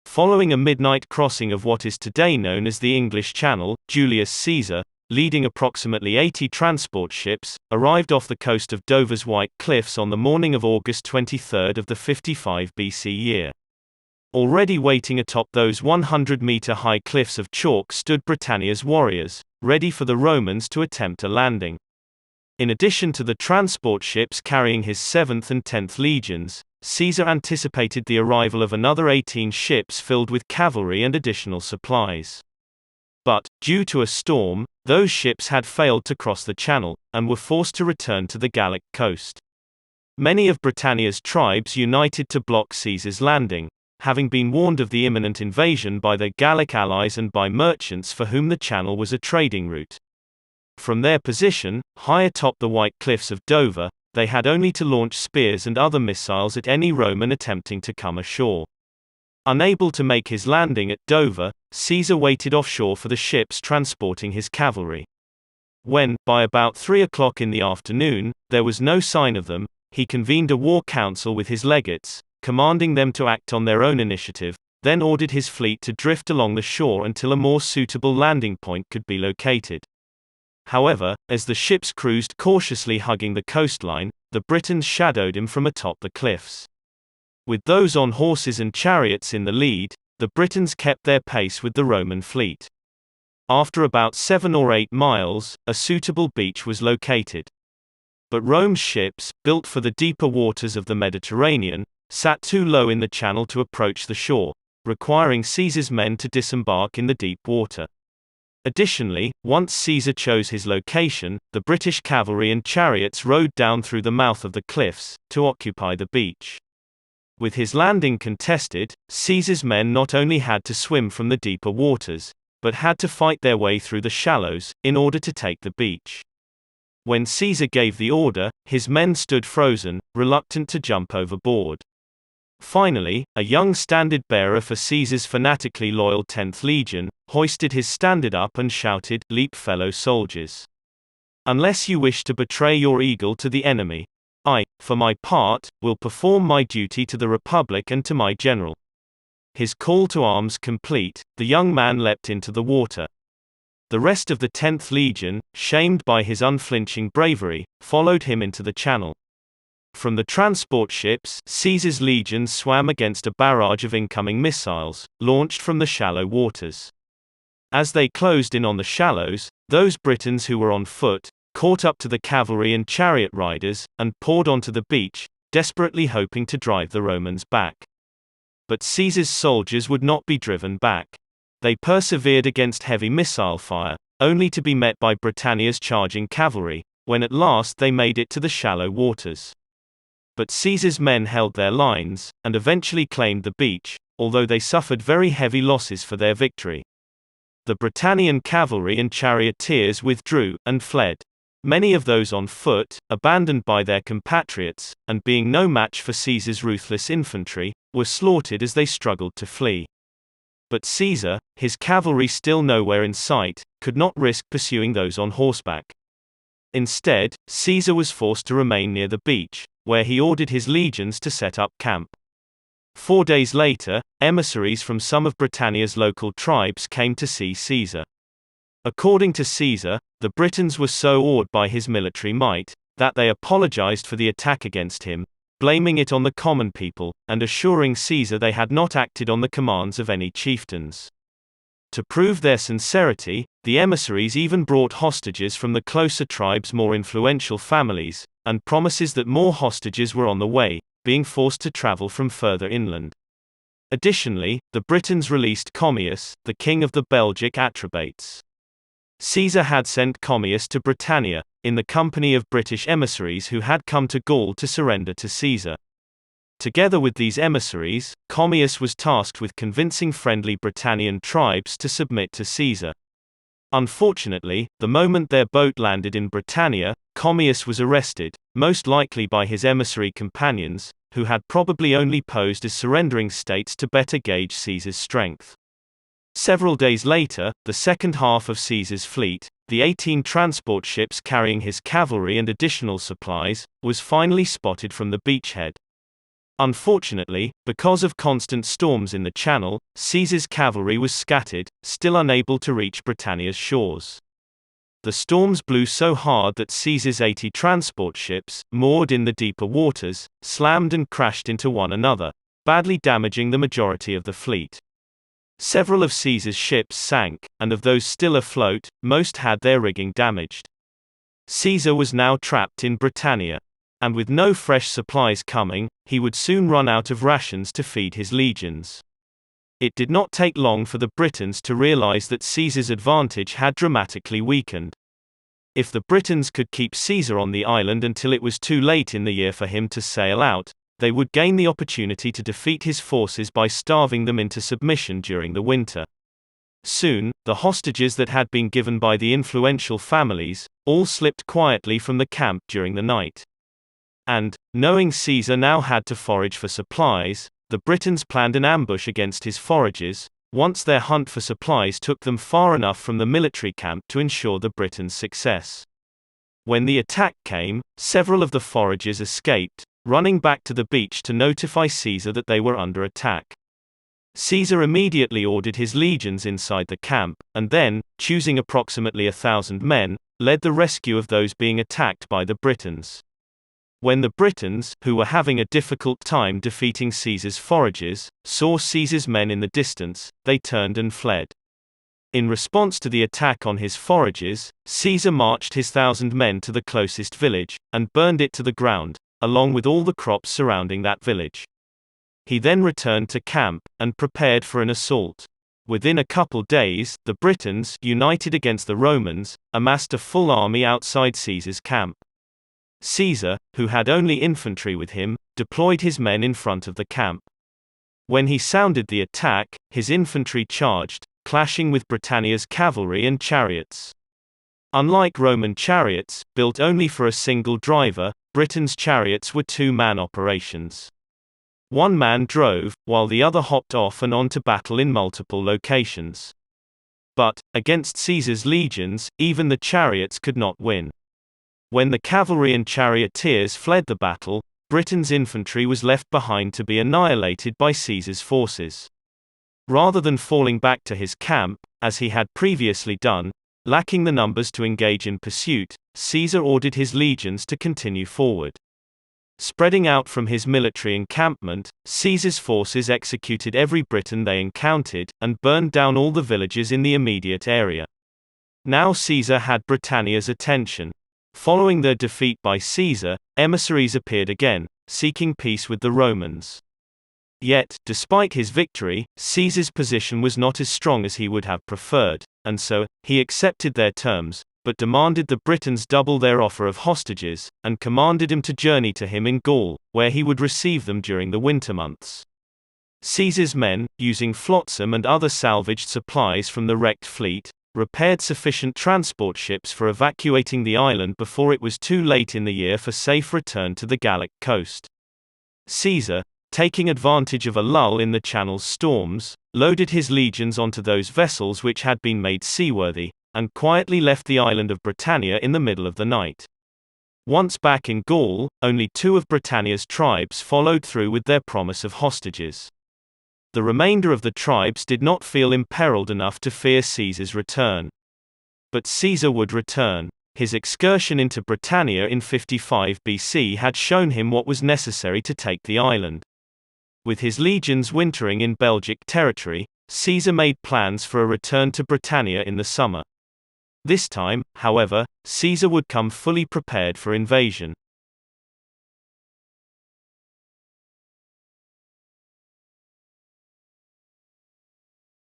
Following a midnight crossing of what is today known as the English Channel, Julius Caesar, leading approximately 80 transport ships, arrived off the coast of Dover's White Cliffs on the morning of August 23 of the 55 BC year. Already waiting atop those 100-meter-high cliffs of chalk stood Britannia's warriors, ready for the Romans to attempt a landing. In addition to the transport ships carrying his 7th and 10th legions, Caesar anticipated the arrival of another 18 ships filled with cavalry and additional supplies. But, due to a storm, those ships had failed to cross the channel, and were forced to return to the Gallic coast. Many of Britannia's tribes united to block Caesar's landing, having been warned of the imminent invasion by their Gallic allies and by merchants for whom the channel was a trading route. From their position, high atop the White Cliffs of Dover, they had only to launch spears and other missiles at any Roman attempting to come ashore. Unable to make his landing at Dover, Caesar waited offshore for the ships transporting his cavalry. When, by about 3 o'clock in the afternoon, there was no sign of them, he convened a war council with his legates, commanding them to act on their own initiative, then ordered his fleet to drift along the shore until a more suitable landing point could be located. However, as the ships cruised cautiously hugging the coastline, the Britons shadowed him from atop the cliffs. With those on horses and chariots in the lead, the Britons kept their pace with the Roman fleet. After about 7 or 8 miles, a suitable beach was located. But Rome's ships, built for the deeper waters of the Mediterranean, sat too low in the channel to approach the shore, requiring Caesar's men to disembark in the deep water. Additionally, once Caesar chose his location, the British cavalry and chariots rode down through the mouth of the cliffs, to occupy the beach. With his landing contested, Caesar's men not only had to swim from the deeper waters, but had to fight their way through the shallows, in order to take the beach. When Caesar gave the order, his men stood frozen, reluctant to jump overboard. Finally, a young standard-bearer for Caesar's fanatically loyal 10th Legion, hoisted his standard up and shouted, "Leap, fellow soldiers! Unless you wish to betray your eagle to the enemy, I, for my part, will perform my duty to the Republic and to my general." His call to arms complete, the young man leapt into the water. The rest of the 10th Legion, shamed by his unflinching bravery, followed him into the channel. From the transport ships, Caesar's legions swam against a barrage of incoming missiles, launched from the shallow waters. As they closed in on the shallows, those Britons who were on foot, caught up to the cavalry and chariot riders, and poured onto the beach, desperately hoping to drive the Romans back. But Caesar's soldiers would not be driven back. They persevered against heavy missile fire, only to be met by Britannia's charging cavalry, when at last they made it to the shallow waters. But Caesar's men held their lines, and eventually claimed the beach, although they suffered very heavy losses for their victory. The Britannian cavalry and charioteers withdrew, and fled. Many of those on foot, abandoned by their compatriots, and being no match for Caesar's ruthless infantry, were slaughtered as they struggled to flee. But Caesar, his cavalry still nowhere in sight, could not risk pursuing those on horseback. Instead, Caesar was forced to remain near the beach, where he ordered his legions to set up camp. 4 days later, emissaries from some of Britannia's local tribes came to see Caesar. According to Caesar, the Britons were so awed by his military might, that they apologized for the attack against him, blaming it on the common people, and assuring Caesar they had not acted on the commands of any chieftains. To prove their sincerity, the emissaries even brought hostages from the closer tribes' more influential families, and promises that more hostages were on the way, being forced to travel from further inland. Additionally, the Britons released Commius, the king of the Belgic Atrebates. Caesar had sent Commius to Britannia, in the company of British emissaries who had come to Gaul to surrender to Caesar. Together with these emissaries, Commius was tasked with convincing friendly Britannian tribes to submit to Caesar. Unfortunately, the moment their boat landed in Britannia, Commius was arrested, most likely by his emissary companions, who had probably only posed as surrendering states to better gauge Caesar's strength. Several days later, the second half of Caesar's fleet, the 18 transport ships carrying his cavalry and additional supplies, was finally spotted from the beachhead. Unfortunately, because of constant storms in the Channel, Caesar's cavalry was scattered, still unable to reach Britannia's shores. The storms blew so hard that Caesar's 80 transport ships, moored in the deeper waters, slammed and crashed into one another, badly damaging the majority of the fleet. Several of Caesar's ships sank, and of those still afloat, most had their rigging damaged. Caesar was now trapped in Britannia. And with no fresh supplies coming, he would soon run out of rations to feed his legions. It did not take long for the Britons to realize that Caesar's advantage had dramatically weakened. If the Britons could keep Caesar on the island until it was too late in the year for him to sail out, they would gain the opportunity to defeat his forces by starving them into submission during the winter. Soon, the hostages that had been given by the influential families, all slipped quietly from the camp during the night. And, knowing Caesar now had to forage for supplies, the Britons planned an ambush against his forages, once their hunt for supplies took them far enough from the military camp to ensure the Britons' success. When the attack came, several of the foragers escaped, running back to the beach to notify Caesar that they were under attack. Caesar immediately ordered his legions inside the camp, and then, choosing approximately 1,000 men, led the rescue of those being attacked by the Britons. When the Britons, who were having a difficult time defeating Caesar's foragers, saw Caesar's men in the distance, they turned and fled. In response to the attack on his foragers, Caesar marched his 1,000 men to the closest village, and burned it to the ground, along with all the crops surrounding that village. He then returned to camp, and prepared for an assault. Within a couple days, the Britons, united against the Romans, amassed a full army outside Caesar's camp. Caesar, who had only infantry with him, deployed his men in front of the camp. When he sounded the attack, his infantry charged, clashing with Britannia's cavalry and chariots. Unlike Roman chariots, built only for a single driver, Britain's chariots were two-man operations. One man drove, while the other hopped off and on to battle in multiple locations. But, against Caesar's legions, even the chariots could not win. When the cavalry and charioteers fled the battle, Britain's infantry was left behind to be annihilated by Caesar's forces. Rather than falling back to his camp, as he had previously done, lacking the numbers to engage in pursuit, Caesar ordered his legions to continue forward. Spreading out from his military encampment, Caesar's forces executed every Briton they encountered, and burned down all the villages in the immediate area. Now Caesar had Britannia's attention. Following their defeat by Caesar, emissaries appeared again, seeking peace with the Romans. Yet, despite his victory, Caesar's position was not as strong as he would have preferred, and so, he accepted their terms, but demanded the Britons double their offer of hostages, and commanded him to journey to him in Gaul, where he would receive them during the winter months. Caesar's men, using flotsam and other salvaged supplies from the wrecked fleet, repaired sufficient transport ships for evacuating the island before it was too late in the year for safe return to the Gallic coast. Caesar, taking advantage of a lull in the Channel's storms, loaded his legions onto those vessels which had been made seaworthy, and quietly left the island of Britannia in the middle of the night. Once back in Gaul, only 2 of Britannia's tribes followed through with their promise of hostages. The remainder of the tribes did not feel imperiled enough to fear Caesar's return. But Caesar would return. His excursion into Britannia in 55 BC had shown him what was necessary to take the island. With his legions wintering in Belgic territory, Caesar made plans for a return to Britannia in the summer. This time, however, Caesar would come fully prepared for invasion.